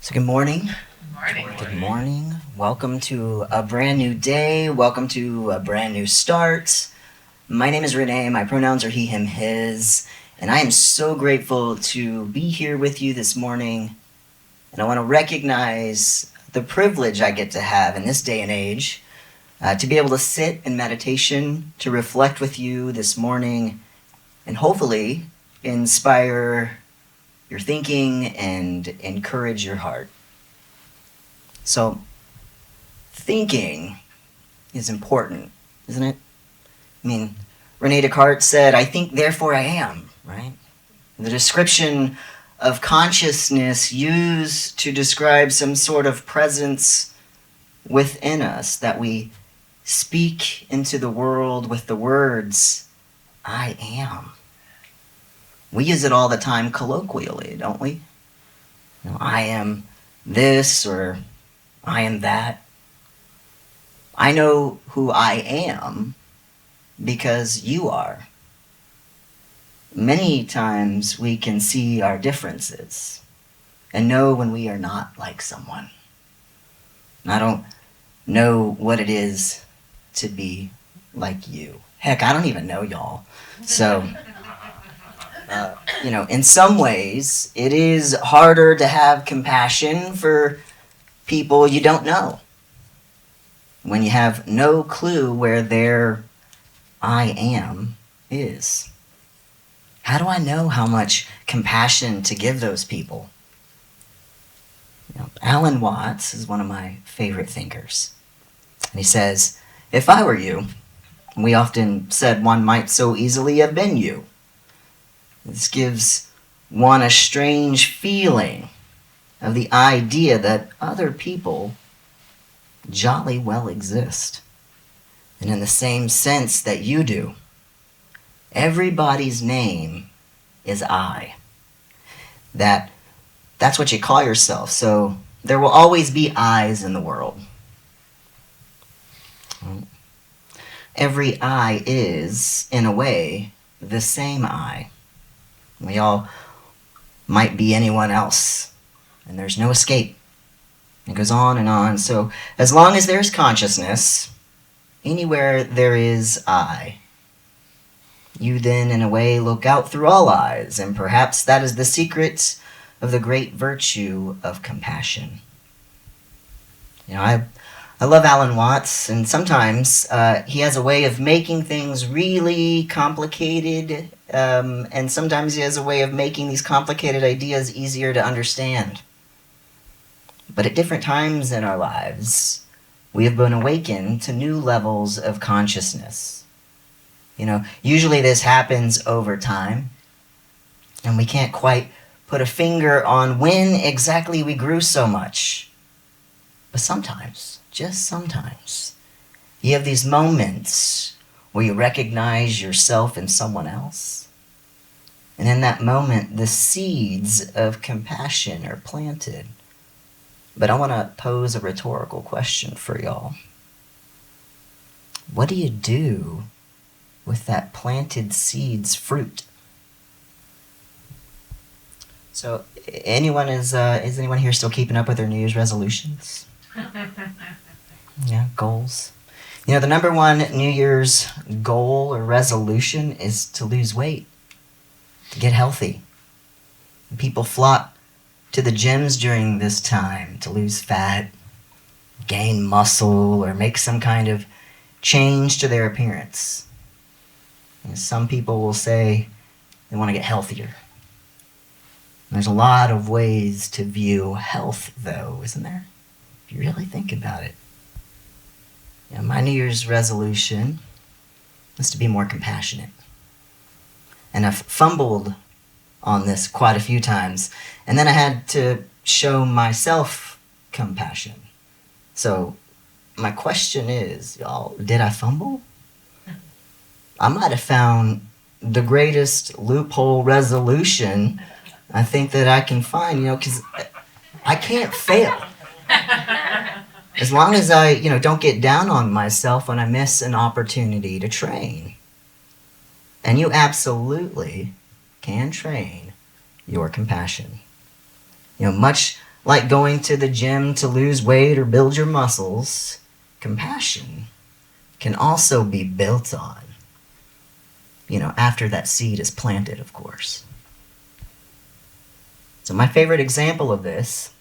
So good morning. Morning. Good morning. Welcome to a brand new day. Welcome to a brand new start. My name is Rene. My pronouns are he, him, his. And I am so grateful to be here with you this morning. And I want to recognize the privilege I get to have in this day and age to be able to sit in meditation, to reflect with you this morning, and hopefully inspire your thinking and encourage your heart. So, thinking is important, isn't it? I mean, Rene Descartes said, I think, therefore I am, right? The description of consciousness used to describe some sort of presence within us that we speak into the world with the words, I am. We use it all the time colloquially, don't we? I am this or I am that. I know who I am because you are. Many times we can see our differences and know when we are not like someone. I don't know what it is to be like you. Heck, I don't even know y'all. So, in some ways, it is harder to have compassion for people you don't know. When you have no clue where their I am is. How do I know how much compassion to give those people? Alan Watts is one of my favorite thinkers. And he says, if I were you, we often said one might so easily have been you. This gives one a strange feeling of the idea that other people jolly well exist. And in the same sense that you do. Everybody's name is I. That's what you call yourself. So there will always be I's in the world. Every I is, in a way, the same I. We all might be anyone else, and there's no escape. It goes on and on. So as long as there's consciousness, anywhere there is I, you then, in a way, look out through all eyes, and perhaps that is the secret of the great virtue of compassion. I love Alan Watts, and sometimes he has a way of making things really complicated, and sometimes he has a way of making these complicated ideas easier to understand. But at different times in our lives, we have been awakened to new levels of consciousness. Usually this happens over time, and we can't quite put a finger on when exactly we grew so much. But sometimes, just sometimes, you have these moments where you recognize yourself in someone else. And in that moment, the seeds of compassion are planted. But I want to pose a rhetorical question for y'all. What do you do with that planted seed's fruit? So, is anyone here still keeping up with their New Year's resolutions? Yeah, goals. The number one New Year's goal or resolution is to lose weight, to get healthy. People flock to the gyms during this time to lose fat, gain muscle, or make some kind of change to their appearance. Some people will say they want to get healthier. There's a lot of ways to view health, though, isn't there? If you really think about it. My New Year's resolution is to be more compassionate. And I've fumbled on this quite a few times. And then I had to show myself compassion. So my question is, y'all, did I fumble? I might have found the greatest loophole resolution I think that I can find, because I can't fail. As long as I, don't get down on myself when I miss an opportunity to train. And you absolutely can train your compassion. Much like going to the gym to lose weight or build your muscles, compassion can also be built on, after that seed is planted, of course. So my favorite example of this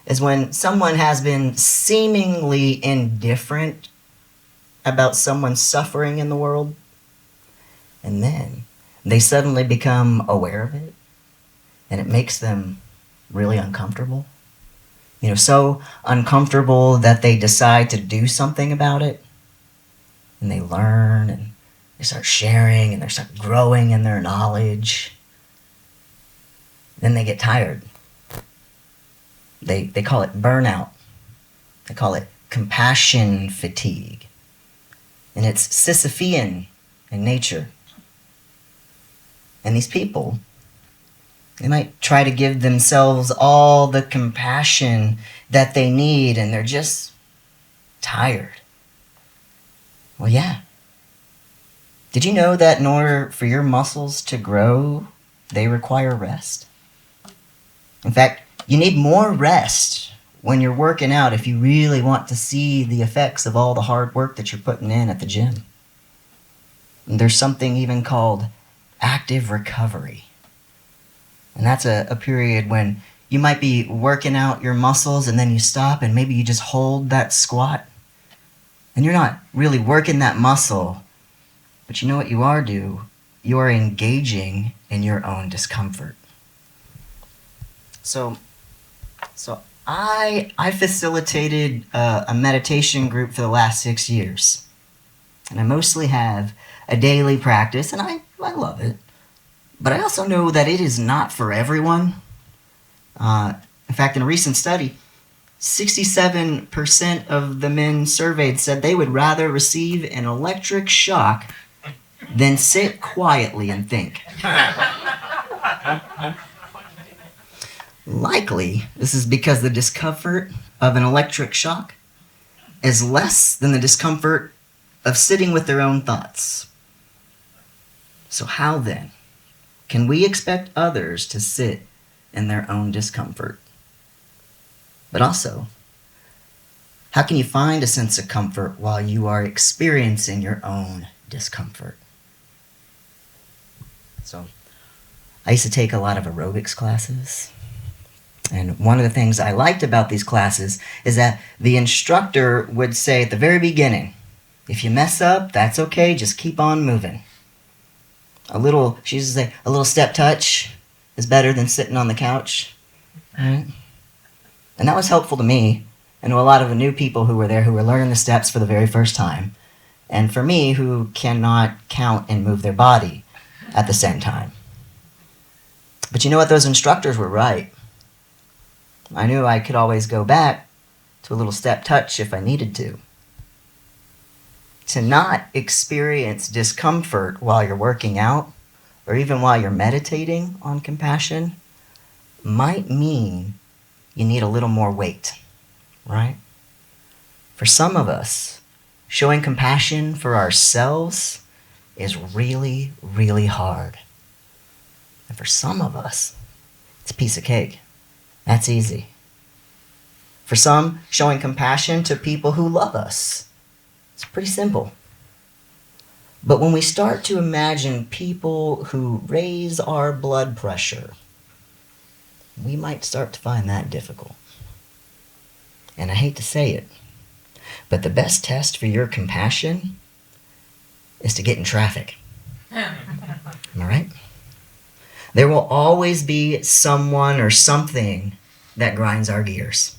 is when someone has been seemingly indifferent about someone's suffering in the world, and then they suddenly become aware of it, and it makes them really uncomfortable. So uncomfortable that they decide to do something about it, and they learn, and they start sharing, and they start growing in their knowledge. Then they get tired. They call it burnout. They call it compassion fatigue. And it's Sisyphean in nature. And these people, they might try to give themselves all the compassion that they need, and they're just tired. Well, yeah. Did you know that in order for your muscles to grow, they require rest? In fact, you need more rest when you're working out if you really want to see the effects of all the hard work that you're putting in at the gym. And there's something even called active recovery. And that's a period when you might be working out your muscles and then you stop and maybe you just hold that squat. And you're not really working that muscle, but you know what you are doing? You are engaging in your own discomfort. So I facilitated a meditation group for the last 6 years. And I mostly have a daily practice, and I love it. But I also know that it is not for everyone. In fact, in a recent study, 67% of the men surveyed said they would rather receive an electric shock than sit quietly and think. Likely, this is because the discomfort of an electric shock is less than the discomfort of sitting with their own thoughts. So how then can we expect others to sit in their own discomfort? But also, how can you find a sense of comfort while you are experiencing your own discomfort? So, I used to take a lot of aerobics classes. And one of the things I liked about these classes is that the instructor would say at the very beginning, if you mess up, that's okay, just keep on moving. She used to say, a little step touch is better than sitting on the couch. Right? And that was helpful to me and to a lot of the new people who were there who were learning the steps for the very first time. And for me, who cannot count and move their body at the same time. But you know what? Those instructors were right. I knew I could always go back to a little step touch if I needed to. To not experience discomfort while you're working out, or even while you're meditating on compassion, might mean you need a little more weight, right? For some of us, showing compassion for ourselves is really, really hard. And for some of us, it's a piece of cake. That's easy. For some, showing compassion to people who love us, it's pretty simple. But when we start to imagine people who raise our blood pressure, we might start to find that difficult. And I hate to say it, but the best test for your compassion is to get in traffic. Am I right? There will always be someone or something that grinds our gears.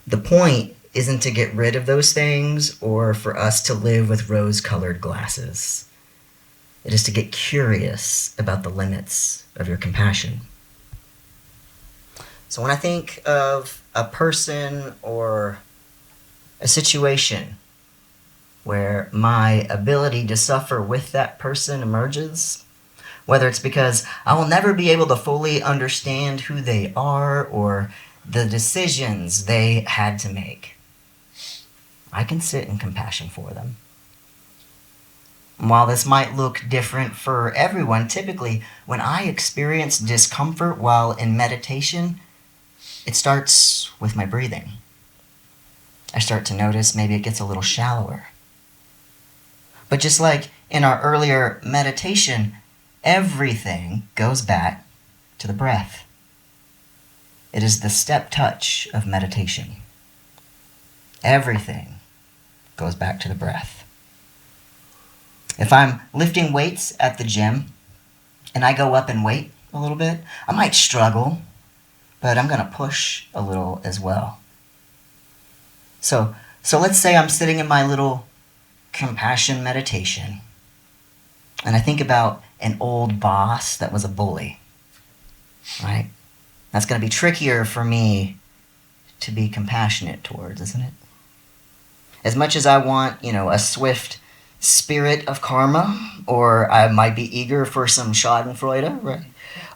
The point isn't to get rid of those things or for us to live with rose-colored glasses. It is to get curious about the limits of your compassion. So when I think of a person or a situation where my ability to suffer with that person emerges, whether it's because I will never be able to fully understand who they are or the decisions they had to make, I can sit in compassion for them. And while this might look different for everyone, typically when I experience discomfort while in meditation, It starts with my breathing. I start to notice maybe it gets a little shallower. But just like in our earlier meditation, everything goes back to the breath. It is the step touch of meditation. Everything goes back to the breath. If I'm lifting weights at the gym and I go up in weight a little bit, I might struggle, but I'm going to push a little as well. So let's say I'm sitting in my little compassion meditation and I think about an old boss that was a bully, right? That's going to be trickier for me to be compassionate towards, isn't it? As much as I want, a swift spirit of karma, or I might be eager for some schadenfreude, right?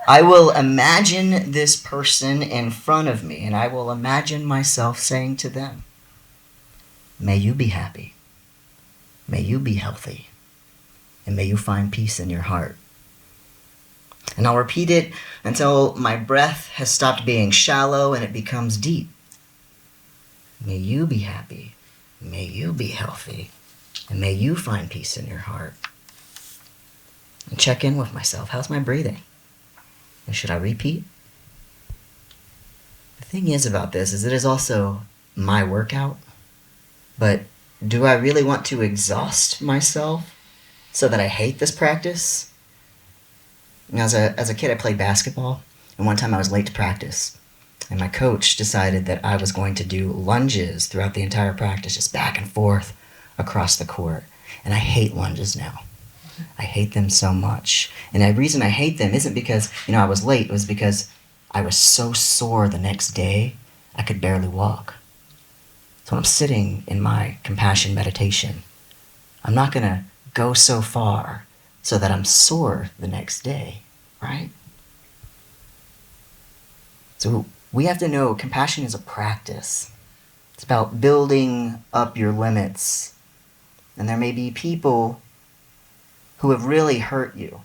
I will imagine this person in front of me, and I will imagine myself saying to them, may you be happy, may you be healthy, and may you find peace in your heart. And I'll repeat it until my breath has stopped being shallow and it becomes deep. May you be happy, may you be healthy, and may you find peace in your heart. And check in with myself. How's my breathing? And should I repeat? The thing is about this is it is also my workout. But do I really want to exhaust myself so that I hate this practice? As a kid, I played basketball. And one time I was late to practice. And my coach decided that I was going to do lunges throughout the entire practice, just back and forth across the court. And I hate lunges now. I hate them so much. And the reason I hate them isn't because, I was late. It was because I was so sore the next day, I could barely walk. So when I'm sitting in my compassion meditation, I'm not going to go so far so that I'm sore the next day, right? So we have to know compassion is a practice. It's about building up your limits. And there may be people who have really hurt you,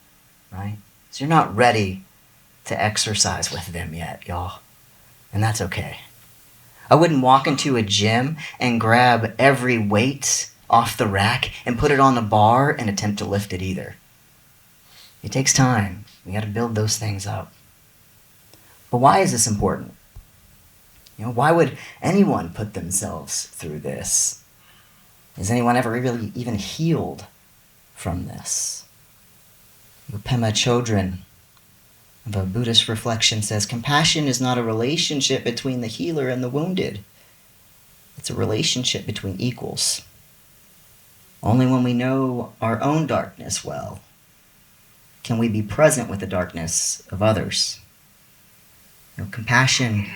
right? So you're not ready to exercise with them yet, y'all. And that's okay. I wouldn't walk into a gym and grab every weight off the rack and put it on the bar and attempt to lift it either. It takes time. We got to build those things up. But why is this important? Why would anyone put themselves through this? Is anyone ever really even healed from this? Pema Chodron of a Buddhist reflection says, compassion is not a relationship between the healer and the wounded. It's a relationship between equals. Only when we know our own darkness well can we be present with the darkness of others. Compassion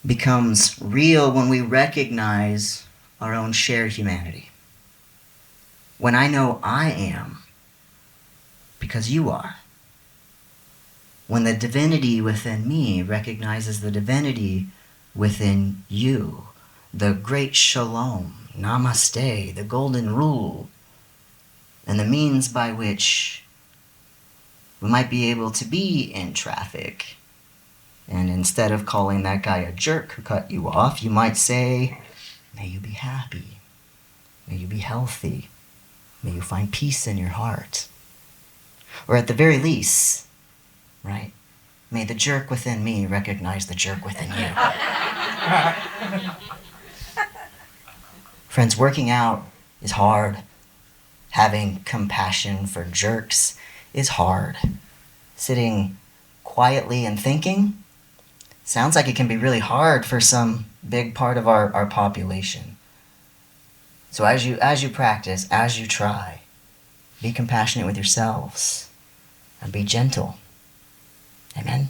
becomes real when we recognize our own shared humanity. When I know I am because you are. When the divinity within me recognizes the divinity within you. The great shalom, namaste, the golden rule, and the means by which we might be able to be in traffic. And instead of calling that guy a jerk who cut you off, you might say, may you be happy, may you be healthy, may you find peace in your heart. Or at the very least, right, may the jerk within me recognize the jerk within you. Friends, working out is hard. Having compassion for jerks is hard. Sitting quietly and thinking sounds like it can be really hard for some big part of our population. So as you practice, as you try, be compassionate with yourselves and be gentle. Amen.